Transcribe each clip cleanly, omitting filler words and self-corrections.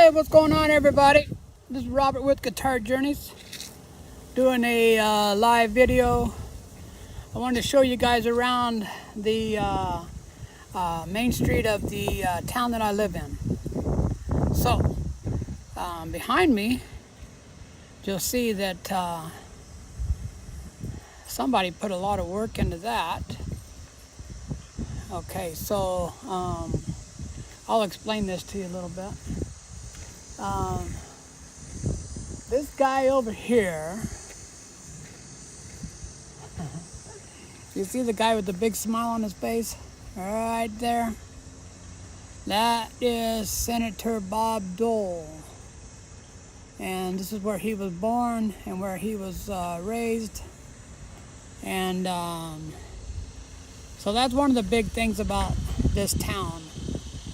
Hey, what's going on, everybody? This is Robert with Guitar Journeys, doing a live video. I wanted to show you guys around the main street of the town that I live in. So, behind me, you'll see that somebody put a lot of work into that. Okay, so I'll explain this to you a little bit. This guy over here, you see the guy with the big smile on his face right there? That is Senator Bob Dole, and this is where he was born and where he was raised. And so that's one of the big things about this town.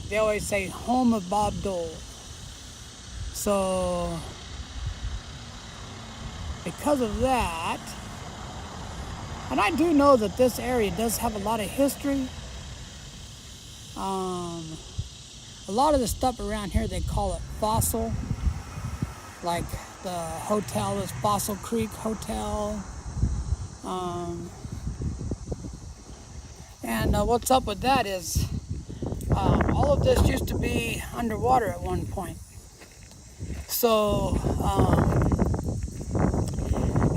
They always say home of Bob Dole. So because of that, and I do know that this area does have a lot of history. A lot of the stuff around here, they call it fossil. Like the hotel is Fossil Creek Hotel. And what's up with that is all of this used to be underwater at one point. So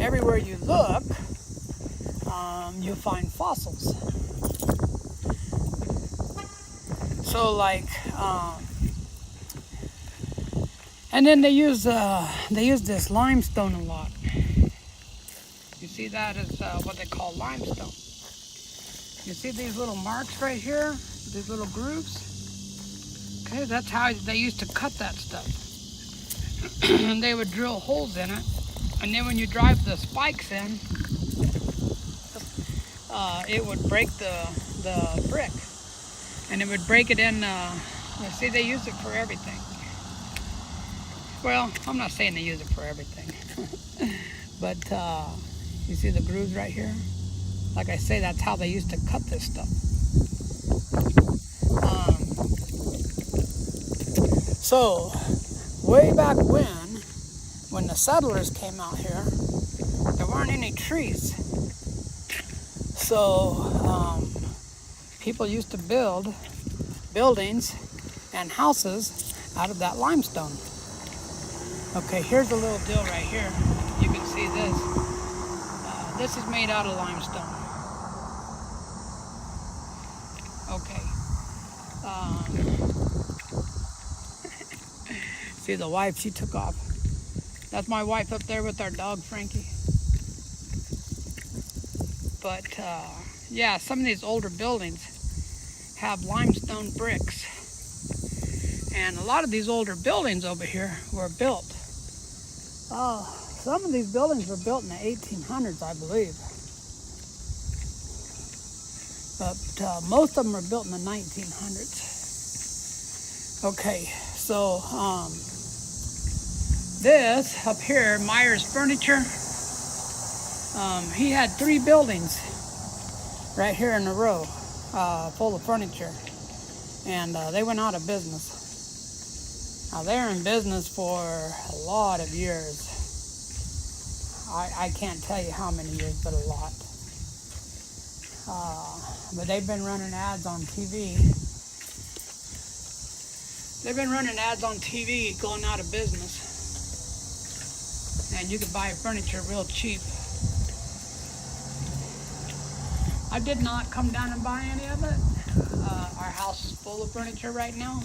everywhere you look, you'll find fossils. So like, and then they use this limestone a lot. You see that is what they call limestone. You see these little marks right here, these little grooves? Okay, that's how they used to cut that stuff. And they would drill holes in it, and then when you drive the spikes in, it would break the brick, and it would break it in. See, they use it for everything. Well, I'm not saying they use it for everything, but you see the grooves right here? Like I say, that's how they used to cut this stuff. So, way back when the settlers came out here, there weren't any trees. So, people used to build buildings and houses out of that limestone. Okay, here's a little deal right here. You can see this. This is made out of limestone. Okay. See the wife, she took off. That's my wife up there with our dog, Frankie. But yeah, some of these older buildings have limestone bricks. And a lot of these older buildings over here were built. Some of these buildings were built in the 1800s, I believe. But most of them were built in the 1900s. Okay, so this up here, Myers Furniture, he had 3 buildings right here in a row full of furniture, and they went out of business. Now they're in business for a lot of years. I can't tell you how many years, but a lot. But they've been running ads on TV. They've been running ads on TV going out of business. And you can buy furniture real cheap. I did not come down and buy any of it. Our house is full of furniture right now.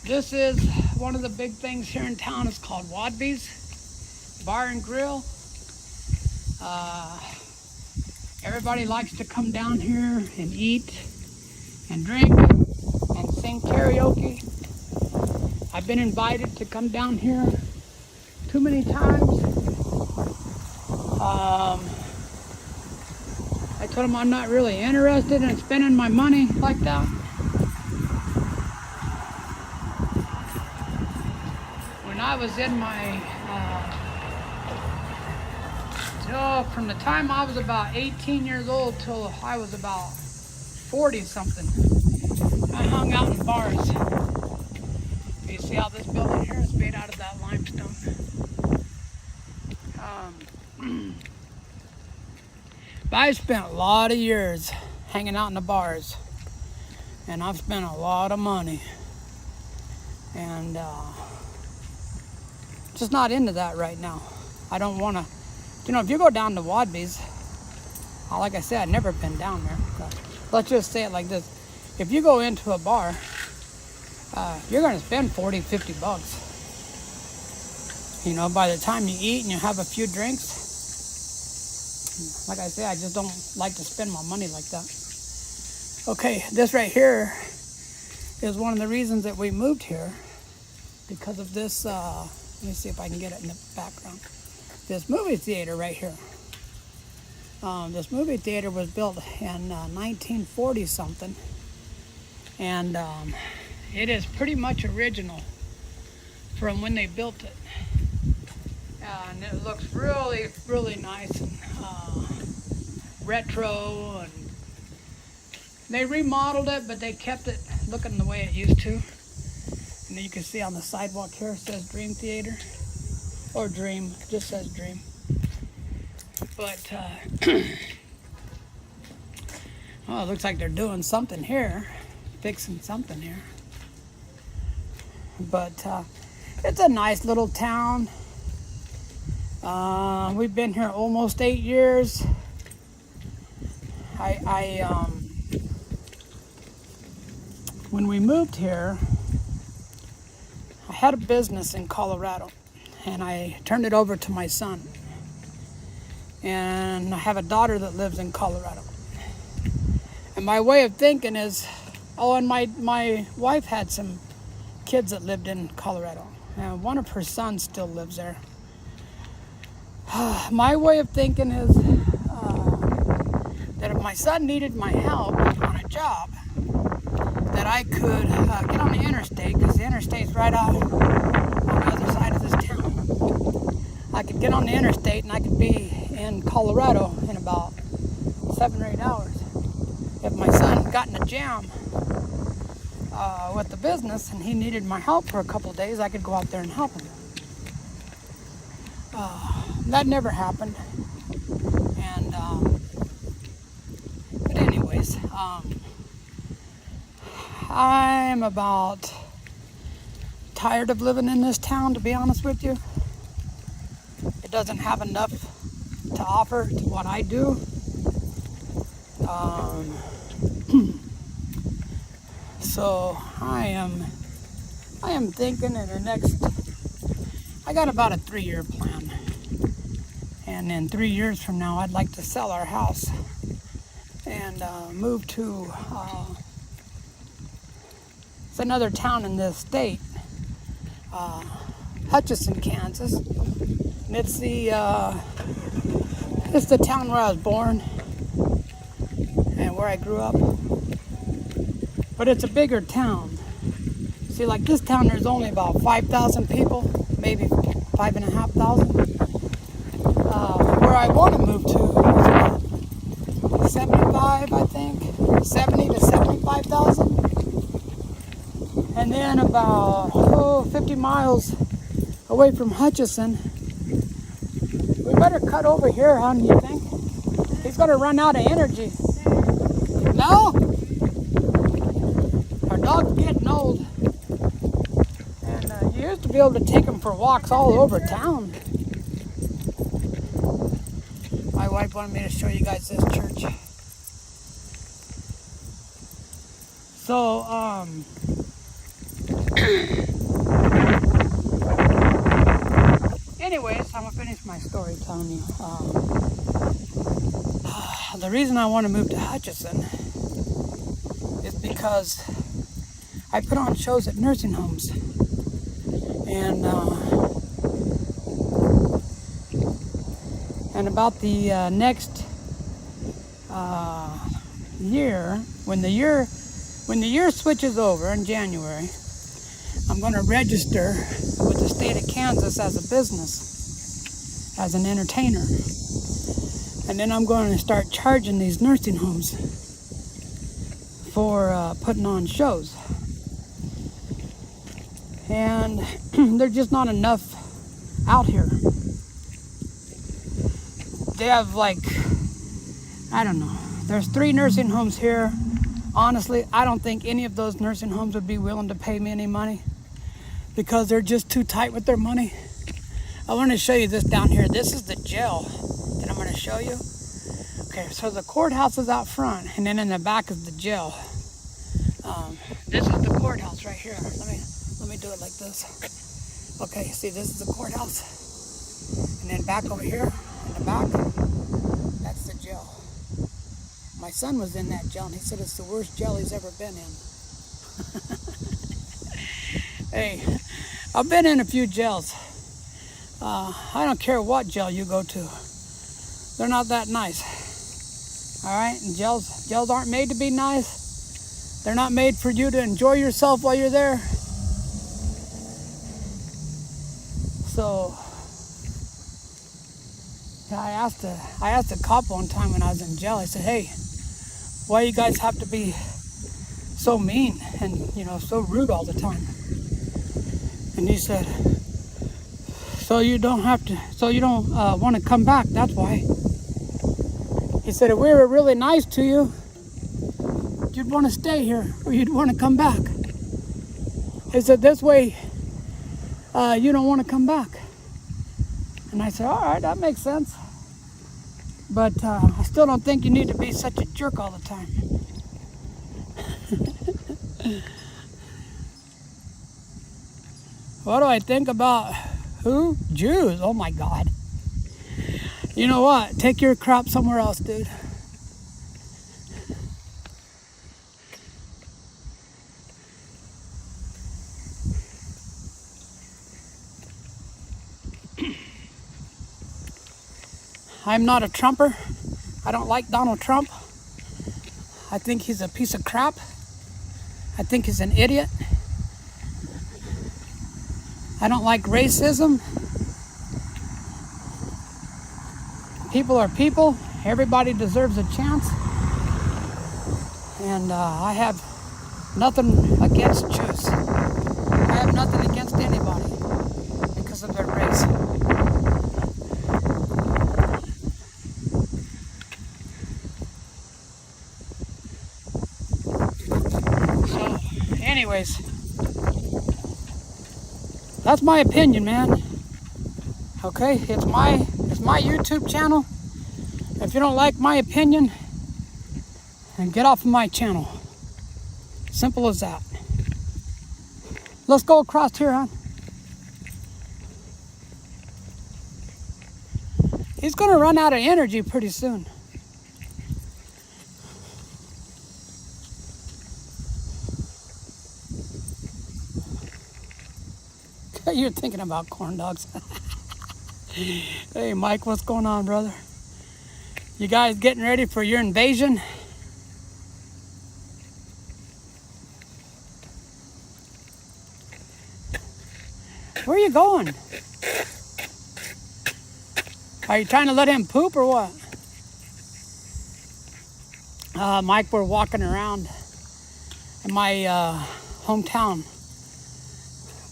This is one of the big things here in town. It's called Wadby's Bar and Grill. Everybody likes to come down here and eat and drink and sing karaoke. I've been invited to come down here too many times. I told them I'm not really interested in spending my money like that. When I was in my from the time I was about 18 years old till I was about 40 something, I hung out in bars. You see how this this building here is made out of that limestone. But I spent a lot of years hanging out in the bars, and I've spent a lot of money, and just not into that right now. I don't want to, if you go down to Wadby's, like I said, I've never been down there, but let's just say it like this. If you go into a bar, you're going to spend 40, 50 bucks. By the time you eat and you have a few drinks, like I say, I just don't like to spend my money like that. Okay, this right here is one of the reasons that we moved here, because of this, let me see if I can get it in the background. This movie theater right here. This movie theater was built in 1940 something, and it is pretty much original from when they built it. And it looks really, really nice and retro, and they remodeled it, but they kept it looking the way it used to. And then you can see on the sidewalk here, it says Dream Theater, or Dream, it just says Dream. But, it looks like they're doing something here, fixing something here. But it's a nice little town. We've been here almost 8 years. When we moved here, I had a business in Colorado, and I turned it over to my son. And I have a daughter that lives in Colorado. And my way of thinking is, and my wife had some kids that lived in Colorado, and one of her sons still lives there. My way of thinking is that if my son needed my help on a job, that I could get on the interstate, because the interstate's right out on the other side of this town. I could get on the interstate and I could be in Colorado in about 7 or 8 hours. If my son got in a jam with the business and he needed my help for a couple of days, I could go out there and help him. That never happened. And but anyways, I'm about tired of living in this town, to be honest with you. It doesn't have enough to offer to what I do. So I am thinking in the next, I got about a 3-year plan. And in 3 years from now, I'd like to sell our house and move to, it's another town in this state, Hutchinson, Kansas. And it's the town where I was born and where I grew up. But it's a bigger town. See, like this town, there's only about 5,000 people, maybe 5,500. Where I want to move to is about 75, I think, 70 to 75,000. And then about 50 miles away from Hutchinson, we better cut over here, hon, you think? He's going to run out of energy. No? Our dog's getting old. And you used to be able to take him for walks all over town. My wife wanted me to show you guys this church. So, anyways, I'm going to finish my story telling you. The reason I want to move to Hutchinson is because I put on shows at nursing homes. And about the next year, when the year switches over in January, I'm going to register with the state of Kansas as a business, as an entertainer. And then I'm going to start charging these nursing homes for putting on shows. and there's just not enough out here. They have like, I don't know, there's 3 nursing homes here. Honestly, I don't think any of those nursing homes would be willing to pay me any money because they're just too tight with their money. I want to show you this down here. This is the jail that I'm going to show you. Okay, so the courthouse is out front, and then in the back is the jail. This is the courthouse right here. Let me do it like this. Okay, see, this is the courthouse, and then back over here in the back, that's the jail. My son was in that jail, and he said it's the worst jail he's ever been in. Hey, I've been in a few jails. I don't care what jail you go to. They're not that nice. All right, and jails aren't made to be nice. They're not made for you to enjoy yourself while you're there. So I asked a cop one time when I was in jail. I said, "Hey, why you guys have to be so mean and so rude all the time?" And he said, so you don't want to come back, that's why. He said, if we were really nice to you, you'd want to stay here or you'd want to come back. He said, this way you don't want to come back. And I said, all right, that makes sense. But I still don't think you need to be such a jerk all the time. What do I think about who? Jews. Oh my God. You know what? Take your crap somewhere else, dude. I'm not a Trumper. I don't like Donald Trump. I think he's a piece of crap. I think he's an idiot. I don't like racism. People are people. Everybody deserves a chance. And I have nothing against Jews. I have nothing against anybody because of their race. So, anyways, that's my opinion, man. Okay, it's my YouTube channel. If you don't like my opinion, then get off of my channel. Simple as that. Let's go across here, huh? He's gonna run out of energy pretty soon. You're thinking about corn dogs. Hey, Mike, what's going on, brother? You guys getting ready for your invasion? Where are you going? Are you trying to let him poop or what? Mike, we're walking around in my hometown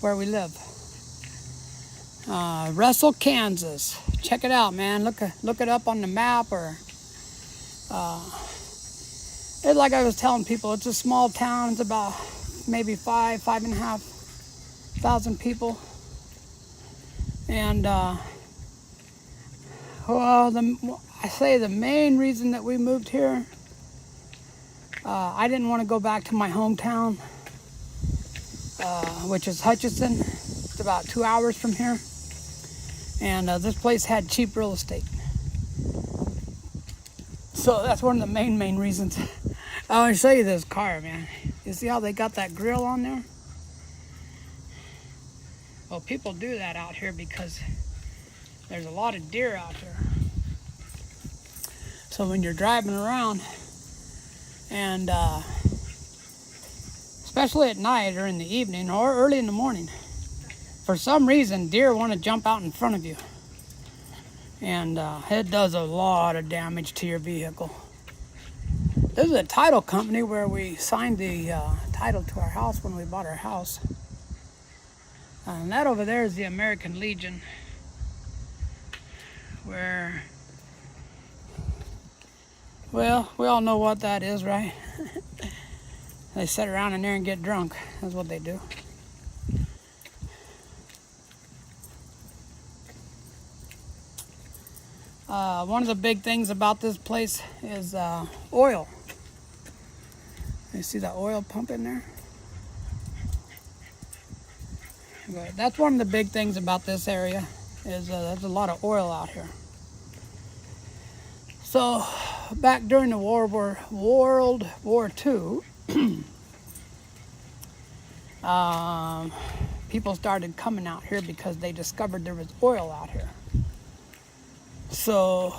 where we live. Russell, Kansas. Check it out, man. Look it up on the map, or it's like I was telling people, it's a small town. It's about maybe 5.5 thousand people, and I say the main reason that we moved here, I didn't want to go back to my hometown, which is Hutchinson. It's about 2 hours from here. And this place had cheap real estate. So that's one of the main reasons. I want to show you this car, man. You see how they got that grill on there? Well, people do that out here because there's a lot of deer out here. So when you're driving around, and especially at night or in the evening or early in the morning, for some reason, deer want to jump out in front of you. And it does a lot of damage to your vehicle. This is a title company where we signed the title to our house when we bought our house. And that over there is the American Legion, where, well, we all know what that is, right? They sit around in there and get drunk. That's what they do. One of the big things about this place is oil. You see that oil pump in there? But that's one of the big things about this area is there's a lot of oil out here. So back during the World War II, people started coming out here because they discovered there was oil out here. So,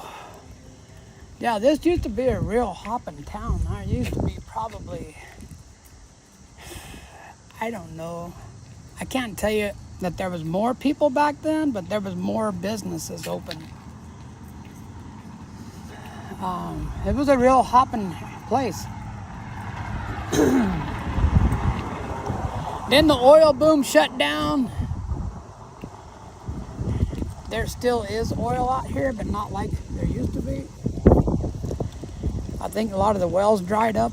yeah, this used to be a real hopping town. There used to be probably, I don't know, I can't tell you that there was more people back then, but there was more businesses open. It was a real hopping place. Then the oil boom shut down. There still is oil out here, but not like there used to be. I think a lot of the wells dried up.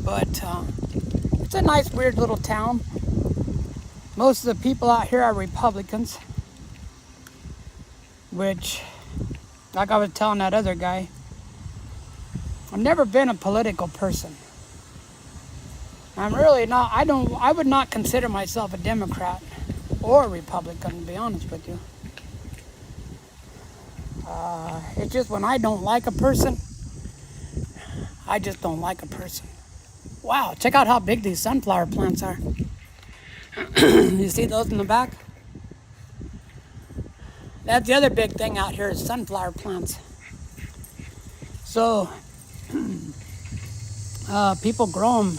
But it's a nice, weird little town. Most of the people out here are Republicans, which, like I was telling that other guy, I've never been a political person. I'm really not, I would not consider myself a Democrat or a Republican, to be honest with you. It's just when I don't like a person, I just don't like a person. Wow, check out how big these sunflower plants are. You see those in the back? That's the other big thing out here is sunflower plants. So, people grow them.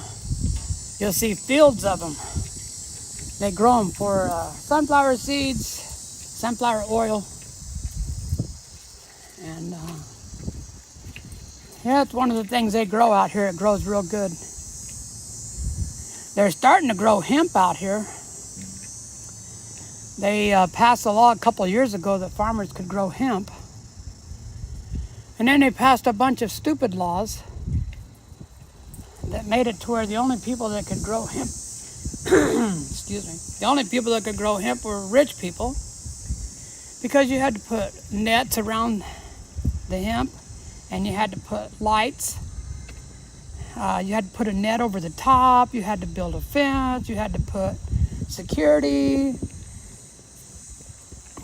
You'll see fields of them. They grow them for sunflower seeds, sunflower oil. And yeah, it's one of the things they grow out here. It grows real good. They're starting to grow hemp out here. They passed a law a couple of years ago that farmers could grow hemp. And then they passed a bunch of stupid laws that made it to where the only people that could grow hemp, excuse me, the only people that could grow hemp were rich people, because you had to put nets around the hemp, and you had to put lights. You had to put a net over the top. You had to build a fence. You had to put security.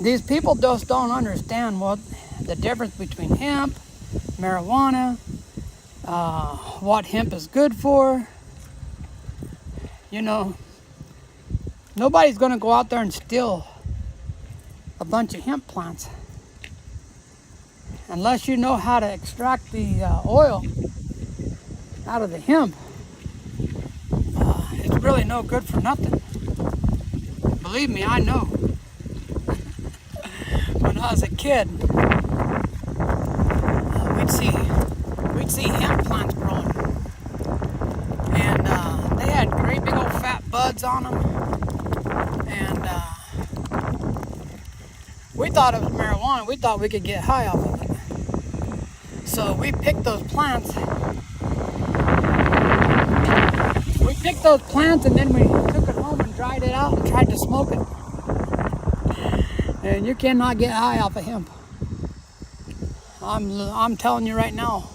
These people just don't understand what the difference between hemp, marijuana, what hemp is good for. You know, nobody's going to go out there and steal a bunch of hemp plants unless you know how to extract the oil out of the hemp. It's really no good for nothing. Believe me, I know. When I was a kid, we'd see hemp plants growing, and they had great big old fat buds on them, and we thought it was marijuana. We thought we could get high off of it, so we picked those plants. We picked those plants, and then we took it home and dried it out and tried to smoke it. And you cannot get high off of hemp. I'm telling you right now.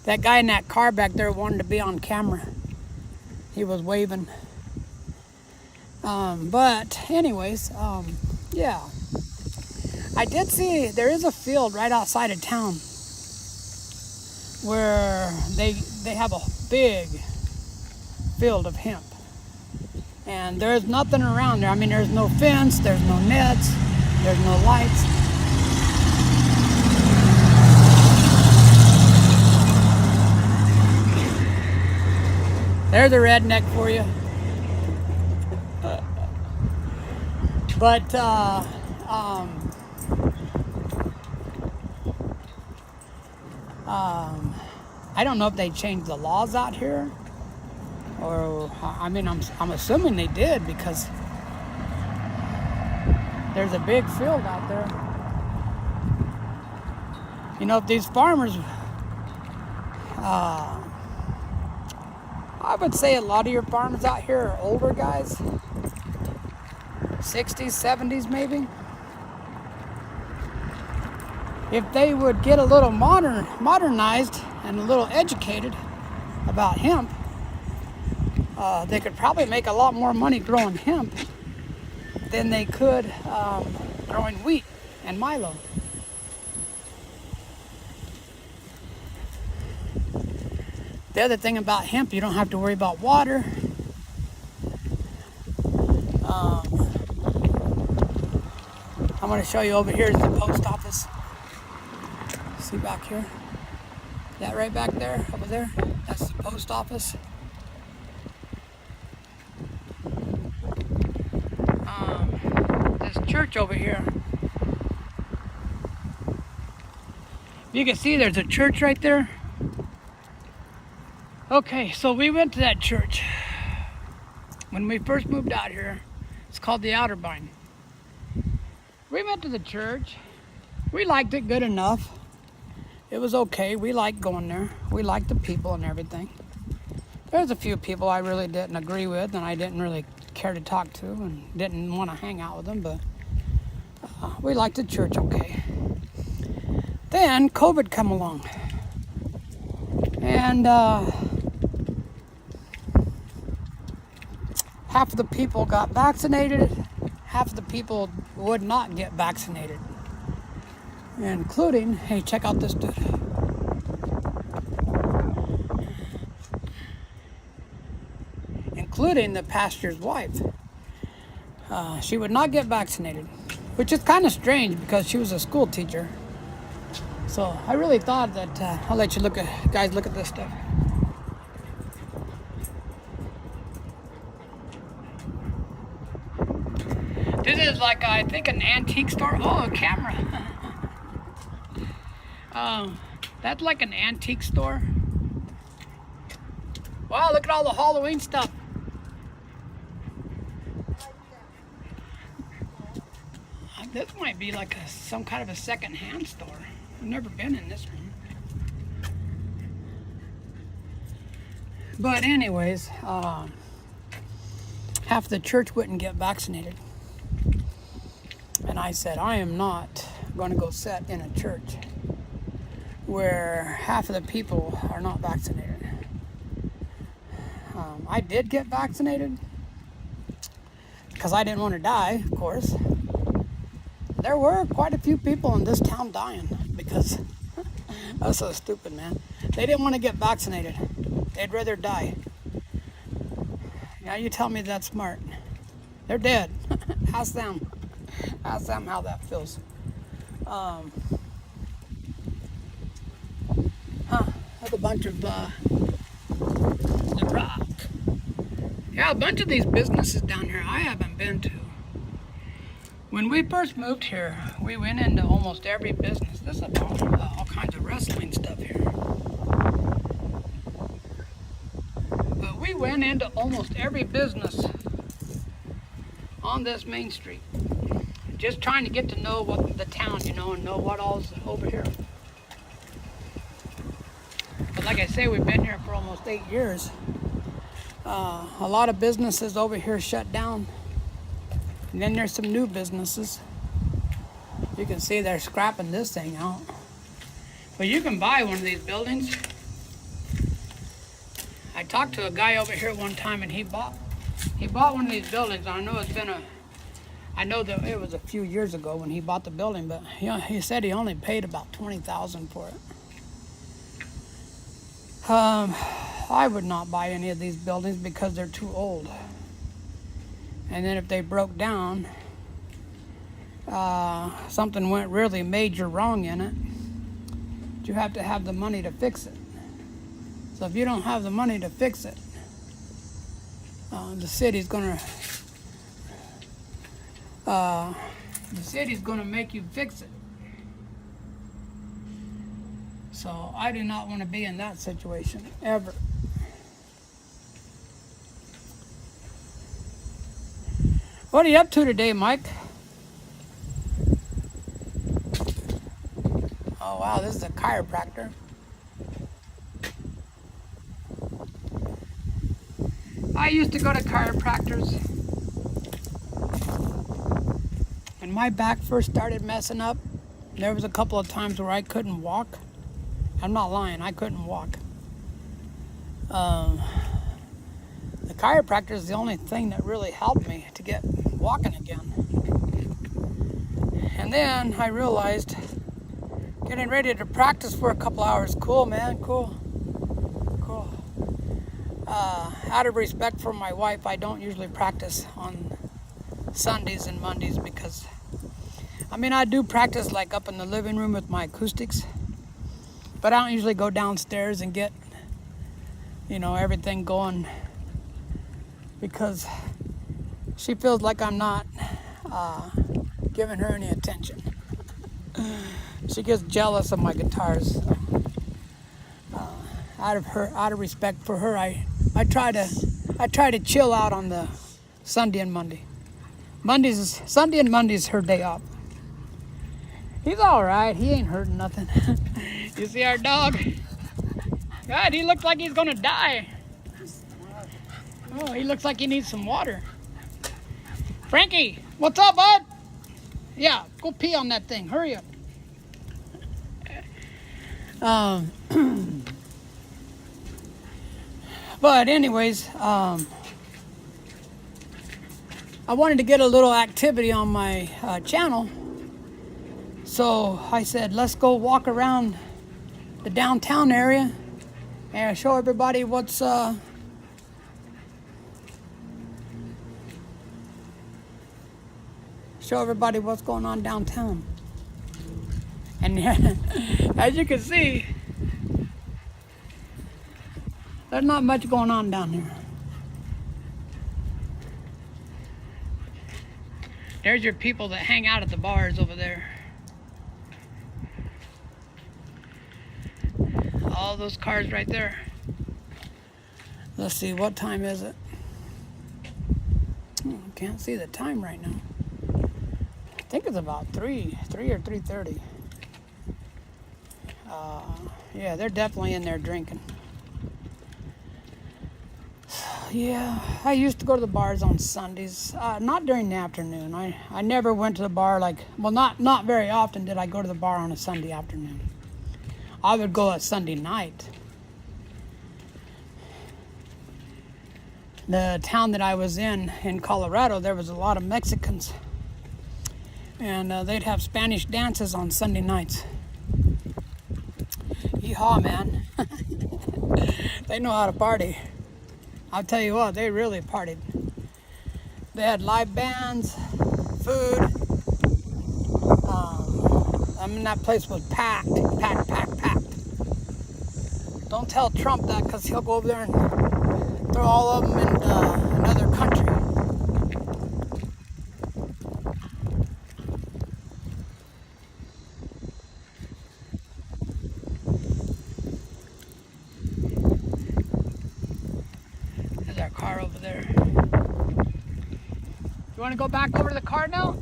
That guy in that car back there wanted to be on camera. He was waving. But anyways, yeah. I did see there is a field right outside of town where they have a big field of hemp, and there's nothing around there. I mean, there's no fence, there's no nets, there's no lights. There's a redneck for you. But I don't know if they changed the laws out here, or I mean, I'm assuming they did, because there's a big field out there. You know, if these farmers, I would say a lot of your farmers out here are older guys, 60s, 70s maybe. If they would get a little modernized and a little educated about hemp, they could probably make a lot more money growing hemp than they could growing wheat and milo. The other thing about hemp, you don't have to worry about water. I'm going to show you over here is the post office. See back here? That right back there, over there? That's the post office. This church over here. You can see there's a church right there. Okay, so we went to that church when we first moved out here. It's called the Outerbind. We went to the church. We liked it good enough. It was okay. We liked going there. We liked the people and everything. There's a few people I really didn't agree with and I didn't really care to talk to and didn't want to hang out with them, but we liked the church okay. Then COVID come along. And half of the people got vaccinated, half of the people would not get vaccinated. Including, hey, check out this dude. Including the pastor's wife. She would not get vaccinated, which is kind of strange because she was a school teacher. So I really thought that, I'll let you guys look at this stuff. This is like, I think, an antique store. Oh, a camera. That's like an antique store. Wow, look at all the Halloween stuff. This might be like some kind of a second-hand store. I've never been in this one. But anyways, half the church wouldn't get vaccinated. And I said, I am not going to go sit in a church where half of the people are not vaccinated. I did get vaccinated because I didn't want to die, of course. There were quite a few people in this town dying because that's so stupid, man. They didn't want to get vaccinated. They'd rather die. Now you tell me that's smart. They're dead. Ask them. Ask them how that feels. That's a bunch of the rock. Yeah, a bunch of these businesses down here I haven't been to. When we first moved here, we went into almost every business. There's all kinds of wrestling stuff here. But we went into almost every business on this main street. Just trying to get to know what the town, and know what all's over here. But like I say, we've been here for almost 8 years. A lot of businesses over here shut down. And then there's some new businesses. You can see they're scrapping this thing out. But you can buy one of these buildings. I talked to a guy over here one time and he bought one of these buildings. I know that it was a few years ago when he bought the building, but he said he only paid about $20,000 for it. I would not buy any of these buildings because they're too old. And then if they broke down, something went really major wrong in it, you have to have the money to fix it. So if you don't have the money to fix it, the city's gonna The city's going to make you fix it. So I do not want to be in that situation ever. What are you up to today, Mike? Oh wow, this is a chiropractor. I used to go to chiropractors when my back first started messing up. There was a couple of times where I couldn't walk. I'm not lying, I couldn't walk. The chiropractor is the only thing that really helped me to get walking again. And then I realized getting ready to practice for a couple hours, cool man, cool. Out of respect for my wife, I don't usually practice on Sundays and Mondays because, I do practice like up in the living room with my acoustics, but I don't usually go downstairs and get, everything going because she feels like I'm not giving her any attention. She gets jealous of my guitars. So, out of respect for her, I try to chill out on the Sunday and Monday. Sunday and Monday is her day off. He's all right. He ain't hurting nothing. You see our dog? God, he looks like he's gonna die. Oh, he looks like he needs some water. Frankie, what's up, bud? Yeah, go pee on that thing. Hurry up. But anyways, I wanted to get a little activity on my channel. So I said, let's go walk around the downtown area and show everybody what's going on downtown. And as you can see, there's not much going on down here. There's your people that hang out at the bars over there. All those cars right there. Let's see, what time is it? Oh, I can't see the time right now. I think it's about 3 or 3:30. Yeah, they're definitely in there drinking. Yeah, I used to go to the bars on Sundays, not during the afternoon. I never went to the bar not very often did I go to the bar on a Sunday afternoon. I would go at Sunday night. The town that I was in Colorado, there was a lot of Mexicans. And they'd have Spanish dances on Sunday nights. Yeehaw, man. They know how to party. I'll tell you what, they really partied. They had live bands, food. That place was packed. Don't tell Trump that, because he'll go over there and throw all of them in another country. There's our car over there. You want to go back over to the car now?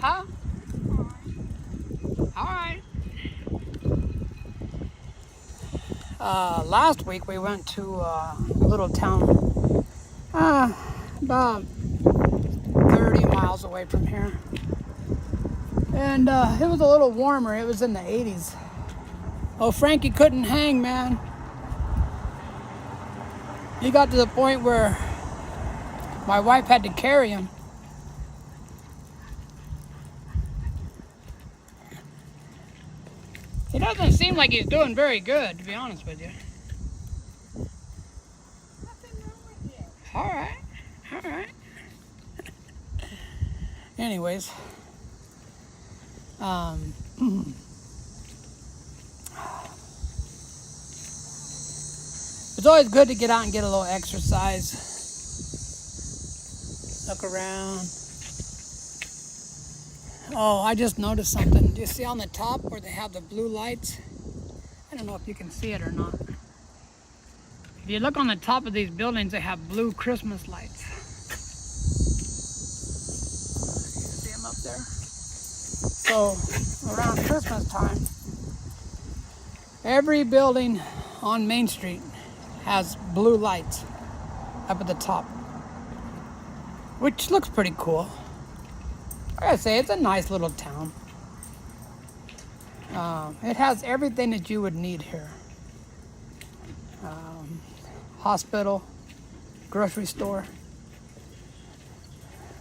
Huh? All right. Last week we went to a little town about 30 miles away from here. And it was a little warmer. It was in the 80s. Oh, Frankie couldn't hang, man. He got to the point where my wife had to carry him. He doesn't seem like he's doing very good, to be honest with you. Nothing wrong with you. All right. Anyways, it's always good to get out and get a little exercise. Look around. Oh, I just noticed something. Do you see on the top where they have the blue lights? I don't know if you can see it or not. If you look on the top of these buildings, they have blue Christmas lights. See them up there? So around Christmas time, every building on Main Street has blue lights up at the top, which looks pretty cool. I gotta say, it's a nice little town. It has everything that you would need here. Hospital, grocery store,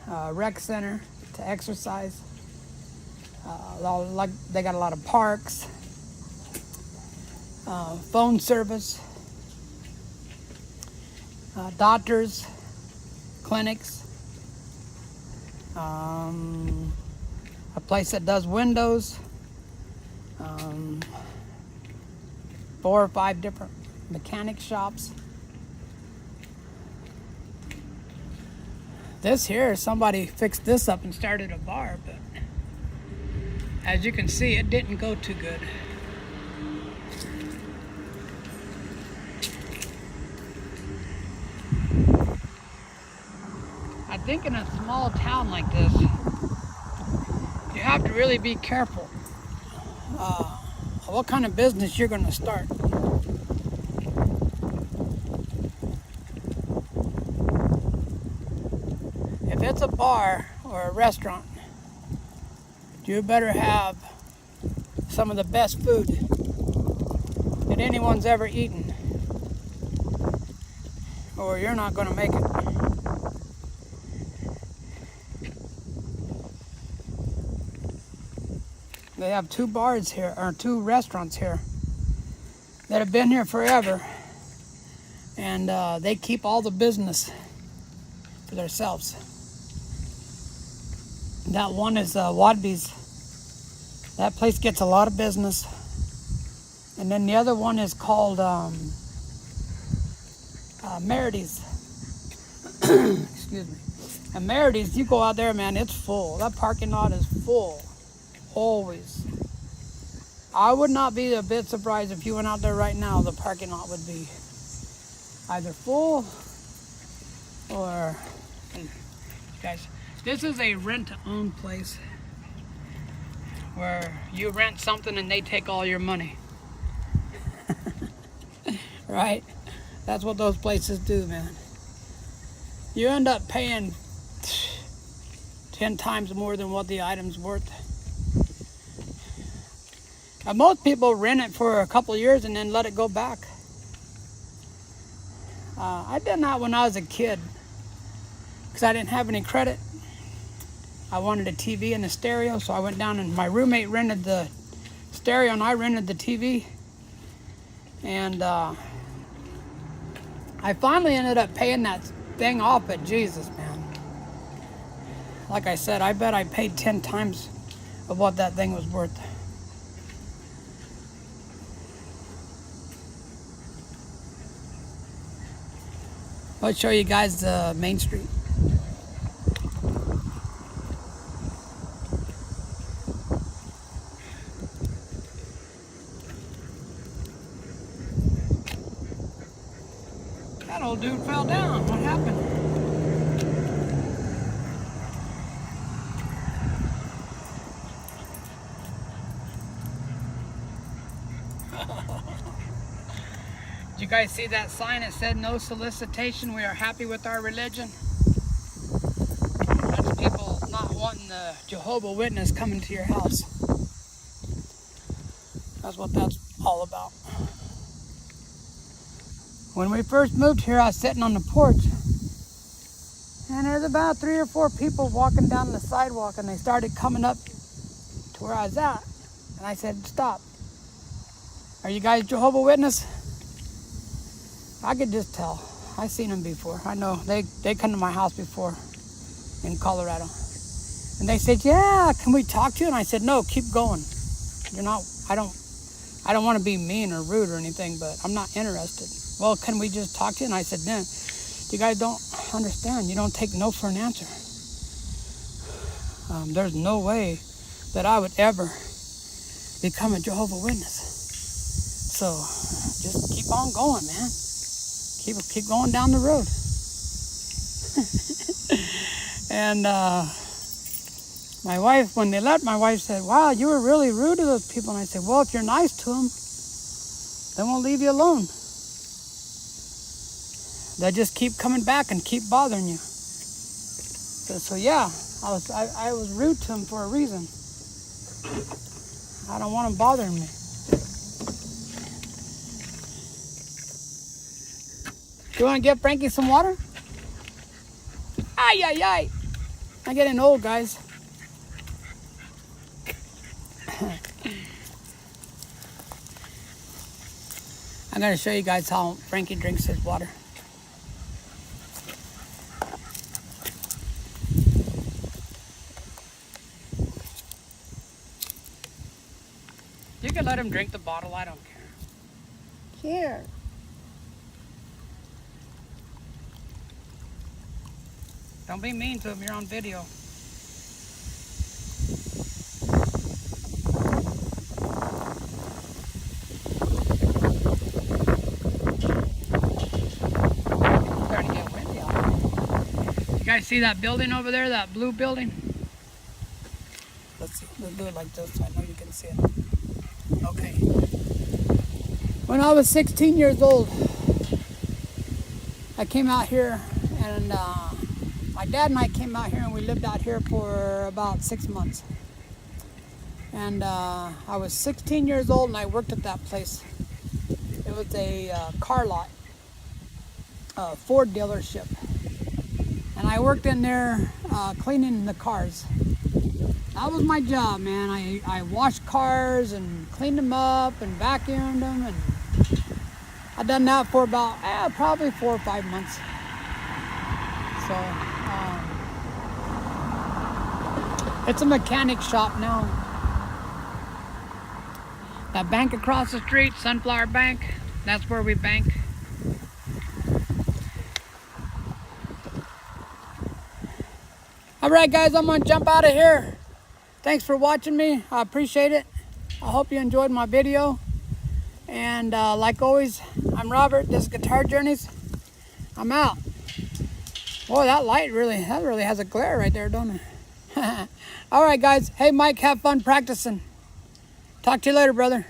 rec center to exercise. They got a lot of parks, phone service, doctors, clinics, a place that does windows, 4 or 5 different mechanic shops. This here, somebody fixed this up and started a bar, but as you can see, it didn't go too good. I think in a small town like this, you have to really be careful what kind of business you're going to start. If it's a bar or a restaurant, you better have some of the best food that anyone's ever eaten, or you're not going to make it. They have 2 bars here, or 2 restaurants here that have been here forever, and they keep all the business for themselves. That one is Wadby's. That place gets a lot of business. And then the other one is called Merides. Excuse me. And Merides, you go out there, man, it's full. That parking lot is full. Always. I would not be a bit surprised if you went out there right now, the parking lot would be either full or... Guys, this is a rent-to-own place where you rent something and they take all your money. Right? That's what those places do, man. You end up paying 10 times more than what the item's worth. Most people rent it for a couple years and then let it go back. I did that when I was a kid because I didn't have any credit. I wanted a TV and a stereo, so I went down and my roommate rented the stereo and I rented the TV. And I finally ended up paying that thing off, but Jesus, man. Like I said, I bet I paid 10 times of what that thing was worth. I'll show you guys the Main Street. That old dude fell down. What happened? Did you guys see that sign that said no solicitation, we are happy with our religion? That's people not wanting the Jehovah's Witness coming to your house. That's what that's all about. When we first moved here, I was sitting on the porch and there's about 3 or 4 people walking down the sidewalk and they started coming up to where I was at. And I said, stop. Are you guys Jehovah's Witness? I could just tell. I've seen them before. I know they come to my house before in Colorado. And they said, yeah, can we talk to you? And I said, no, keep going. You're not, I don't want to be mean or rude or anything, but I'm not interested. Well, can we just talk to you? And I said, no, you guys don't understand. You don't take no for an answer. There's no way that I would ever become a Jehovah's Witness. So just keep on going, man. Keep going down the road. And my wife, when they left, my wife said, wow, you were really rude to those people. And I said, well, if you're nice to them, they won't leave you alone. They'll just keep coming back and keep bothering you. So yeah, I was rude to them for a reason. I don't want them bothering me. You want to get Frankie some water? Ay, ay, ay. I'm getting old, guys. I'm going to show you guys how Frankie drinks his water. You can let him drink the bottle, I don't care. Here. Don't be mean to him, you're on video. Starting to get windy out there. You guys see that building over there, that blue building? Let's see, let's do it like this so I know you can see it. Okay. When I was 16 years old, I came out here and my dad and I came out here and we lived out here for about 6 months. And I was 16 years old and I worked at that place. It was a car lot, a Ford dealership. And I worked in there cleaning the cars. That was my job, man. I washed cars and cleaned them up and vacuumed them. And I've done that for about probably 4 or 5 months. So it's a mechanic shop now. That bank across the street, Sunflower Bank, that's where we bank. All right, guys, I'm gonna jump out of here. Thanks for watching me. I appreciate it. I hope you enjoyed my video. And like always, I'm Robert. This is Guitar Journeys. I'm out. Boy, that light really has a glare right there, don't it? All right, guys. Hey, Mike, have fun practicing. Talk to you later, brother.